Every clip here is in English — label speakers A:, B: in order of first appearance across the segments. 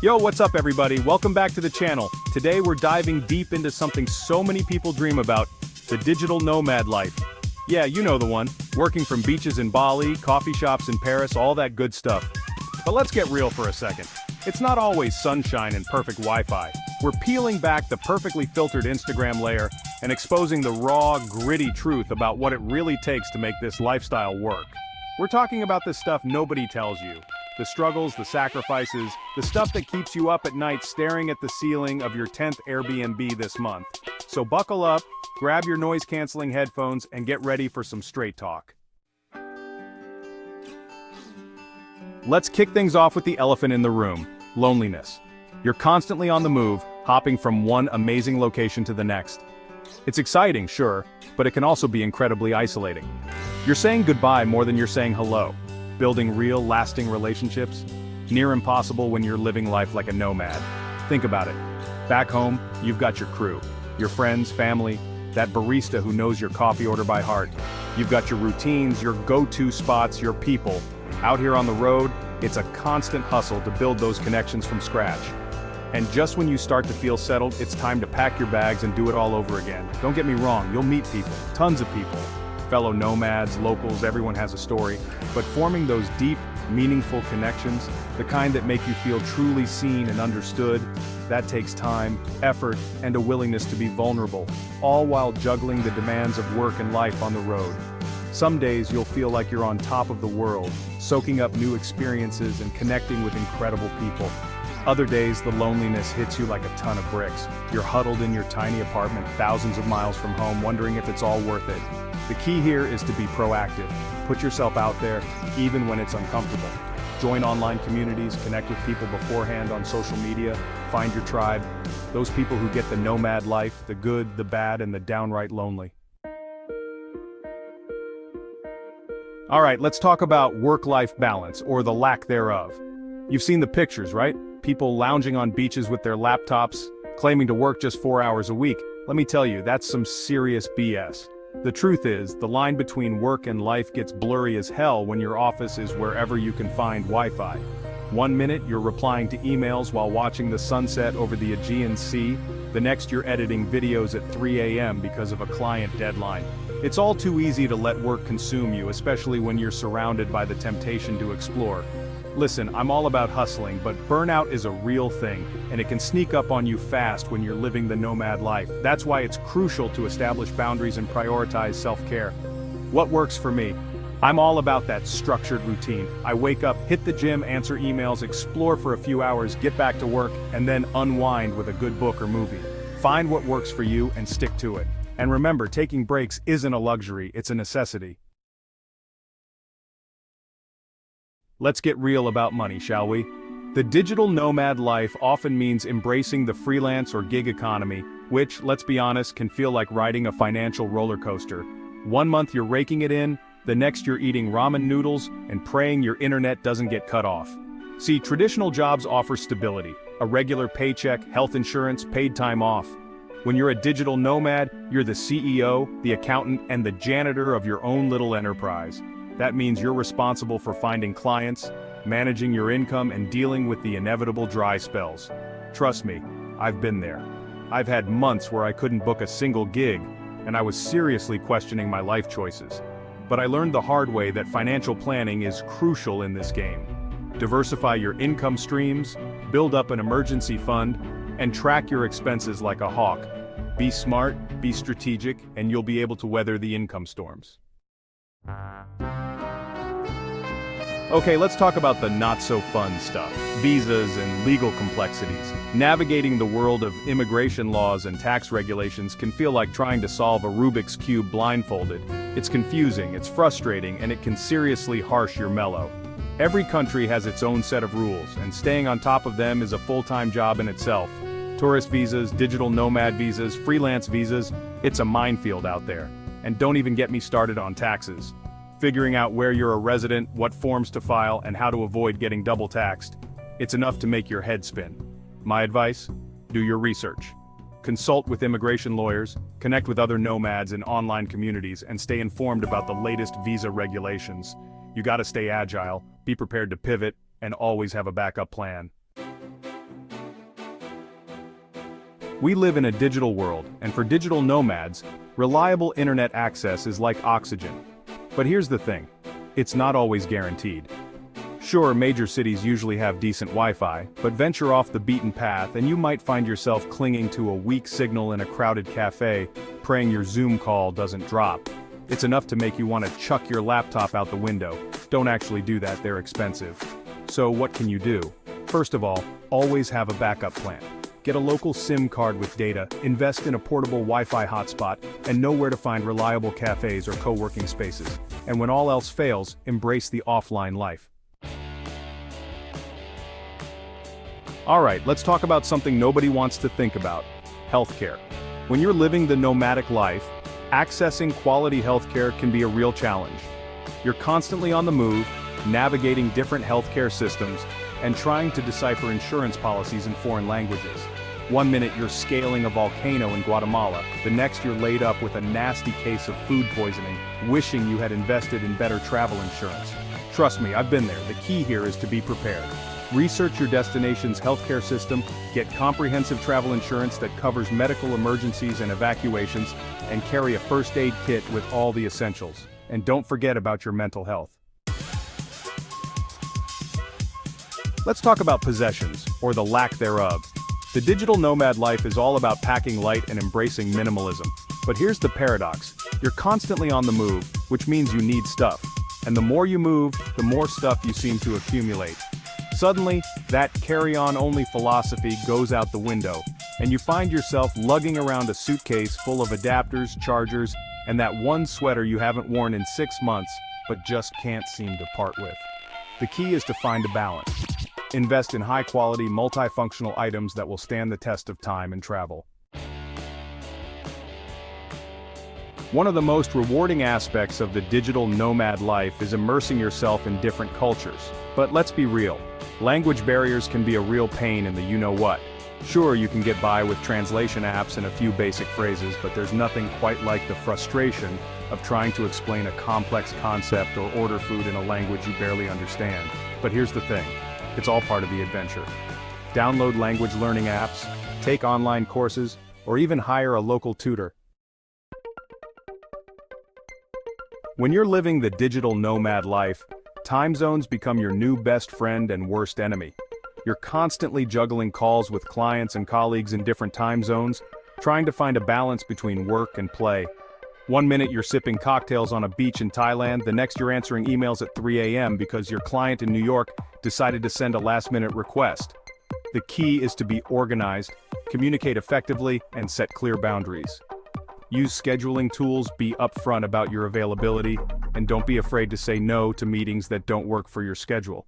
A: Yo, what's up everybody? Welcome back to the channel. Today we're diving deep into something so many people dream about, the digital nomad life. Yeah, you know the one, working from beaches in Bali, coffee shops in Paris, all that good stuff. But let's get real for a second. It's not always sunshine and perfect Wi-Fi. We're peeling back the perfectly filtered Instagram layer and exposing the raw, gritty truth about what it really takes to make this lifestyle work. We're talking about the stuff nobody tells you. The struggles, the sacrifices, the stuff that keeps you up at night staring at the ceiling of your 10th Airbnb this month. So buckle up, grab your noise-canceling headphones, and get ready for some straight talk. Let's kick things off with the elephant in the room, loneliness. You're constantly on the move, hopping from one amazing location to the next. It's exciting, sure, but it can also be incredibly isolating. You're saying goodbye more than you're saying hello. Building real, lasting relationships? Near impossible when you're living life like a nomad. Think about it. Back home, you've got your crew, your friends, family, that barista who knows your coffee order by heart. You've got your routines, your go-to spots, your people. Out here on the road, it's a constant hustle to build those connections from scratch. And just when you start to feel settled, it's time to pack your bags and do it all over again. Don't get me wrong, you'll meet people, tons of people. Fellow nomads, locals, everyone has a story. But forming those deep, meaningful connections, the kind that make you feel truly seen and understood, that takes time, effort, and a willingness to be vulnerable, all while juggling the demands of work and life on the road. Some days you'll feel like you're on top of the world, soaking up new experiences and connecting with incredible people. Other days, the loneliness hits you like a ton of bricks. You're huddled in your tiny apartment thousands of miles from home, wondering if it's all worth it. The key here is to be proactive. Put yourself out there, even when it's uncomfortable. Join online communities, connect with people beforehand on social media, find your tribe. Those people who get the nomad life, the good, the bad, and the downright lonely. All right, let's talk about work-life balance, or the lack thereof. You've seen the pictures, right? People lounging on beaches with their laptops, claiming to work just 4 hours a week. Let me tell you, that's some serious BS. The truth is, the line between work and life gets blurry as hell when your office is wherever you can find Wi-Fi. One minute, you're replying to emails while watching the sunset over the Aegean Sea. The next, you're editing videos at 3 a.m. because of a client deadline. It's all too easy to let work consume you, especially when you're surrounded by the temptation to explore. Listen, I'm all about hustling, but burnout is a real thing, and it can sneak up on you fast when you're living the nomad life. That's why it's crucial to establish boundaries and prioritize self-care. What works for me? I'm all about that structured routine. I wake up, hit the gym, answer emails, explore for a few hours, get back to work, and then unwind with a good book or movie. Find what works for you and stick to it. And remember, taking breaks isn't a luxury, it's a necessity. Let's get real about money, shall we? The digital nomad life often means embracing the freelance or gig economy, which, let's be honest, can feel like riding a financial roller coaster. One month you're raking it in, the next you're eating ramen noodles and praying your internet doesn't get cut off. See, traditional jobs offer stability, a regular paycheck, health insurance, paid time off. When you're a digital nomad, you're the CEO, the accountant, and the janitor of your own little enterprise. That means you're responsible for finding clients, managing your income, and dealing with the inevitable dry spells. Trust me, I've been there. I've had months where I couldn't book a single gig, and I was seriously questioning my life choices. But I learned the hard way that financial planning is crucial in this game. Diversify your income streams, build up an emergency fund, and track your expenses like a hawk. Be smart, be strategic, and you'll be able to weather the income storms. Okay, let's talk about the not-so-fun stuff. Visas and legal complexities. Navigating the world of immigration laws and tax regulations can feel like trying to solve a Rubik's Cube blindfolded. It's confusing, it's frustrating, and it can seriously harsh your mellow. Every country has its own set of rules, and staying on top of them is a full-time job in itself. Tourist visas, digital nomad visas, freelance visas, it's a minefield out there. And don't even get me started on taxes. Figuring out where you're a resident, what forms to file, and how to avoid getting double taxed. It's enough to make your head spin. My advice? Do your research. Consult with immigration lawyers, connect with other nomads in online communities, and stay informed about the latest visa regulations. You gotta stay agile, be prepared to pivot, and always have a backup plan. We live in a digital world, and for digital nomads, reliable internet access is like oxygen. But here's the thing, it's not always guaranteed. Sure, major cities usually have decent Wi-Fi, but venture off the beaten path and you might find yourself clinging to a weak signal in a crowded cafe, praying your Zoom call doesn't drop. It's enough to make you want to chuck your laptop out the window. Don't actually do that, they're expensive. So what can you do? First of all, always have a backup plan. Get a local SIM card with data, invest in a portable Wi-Fi hotspot, and know where to find reliable cafes or co-working spaces. And when all else fails, embrace the offline life. Alright, let's talk about something nobody wants to think about: healthcare. When you're living the nomadic life, accessing quality healthcare can be a real challenge. You're constantly on the move, navigating different healthcare systems, and trying to decipher insurance policies in foreign languages. One minute you're scaling a volcano in Guatemala, the next you're laid up with a nasty case of food poisoning, wishing you had invested in better travel insurance. Trust me, I've been there. The key here is to be prepared. Research your destination's healthcare system, get comprehensive travel insurance that covers medical emergencies and evacuations, and carry a first aid kit with all the essentials. And don't forget about your mental health. Let's talk about possessions, or the lack thereof. The digital nomad life is all about packing light and embracing minimalism. But here's the paradox: you're constantly on the move, which means you need stuff. And the more you move, the more stuff you seem to accumulate. Suddenly, that carry-on-only philosophy goes out the window, and you find yourself lugging around a suitcase full of adapters, chargers, and that one sweater you haven't worn in 6 months, but just can't seem to part with. The key is to find a balance. Invest in high-quality, multifunctional items that will stand the test of time and travel. One of the most rewarding aspects of the digital nomad life is immersing yourself in different cultures. But let's be real, language barriers can be a real pain in the you-know-what. Sure, you can get by with translation apps and a few basic phrases, but there's nothing quite like the frustration of trying to explain a complex concept or order food in a language you barely understand. But here's the thing, it's all part of the adventure. Download language learning apps, take online courses, or even hire a local tutor. When you're living the digital nomad life, time zones become your new best friend and worst enemy. You're constantly juggling calls with clients and colleagues in different time zones, trying to find a balance between work and play. One minute you're sipping cocktails on a beach in Thailand, the next you're answering emails at 3 a.m. because your client in New York decided to send a last-minute request. The key is to be organized, communicate effectively, and set clear boundaries. Use scheduling tools, be upfront about your availability, and don't be afraid to say no to meetings that don't work for your schedule.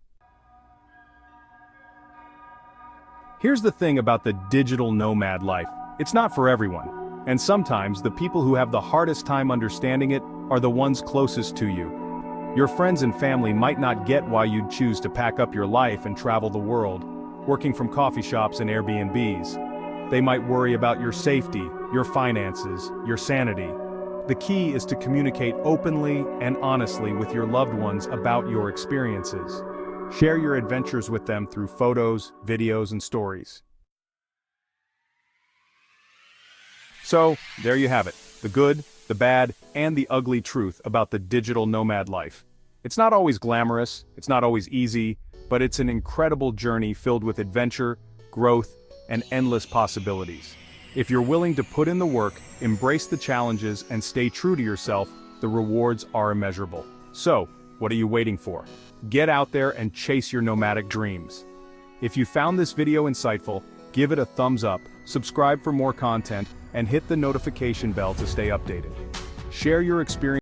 A: Here's the thing about the digital nomad life, it's not for everyone. And sometimes the people who have the hardest time understanding it are the ones closest to you. Your friends and family might not get why you'd choose to pack up your life and travel the world, working from coffee shops and Airbnbs. They might worry about your safety, your finances, your sanity. The key is to communicate openly and honestly with your loved ones about your experiences. Share your adventures with them through photos, videos, and stories. So, there you have it, the good, the bad, and the ugly truth about the digital nomad life. It's not always glamorous, it's not always easy, but it's an incredible journey filled with adventure, growth, and endless possibilities. If you're willing to put in the work, embrace the challenges, and stay true to yourself, the rewards are immeasurable. So, what are you waiting for? Get out there and chase your nomadic dreams. If you found this video insightful, give it a thumbs up, subscribe for more content, and hit the notification bell to stay updated. Share your experience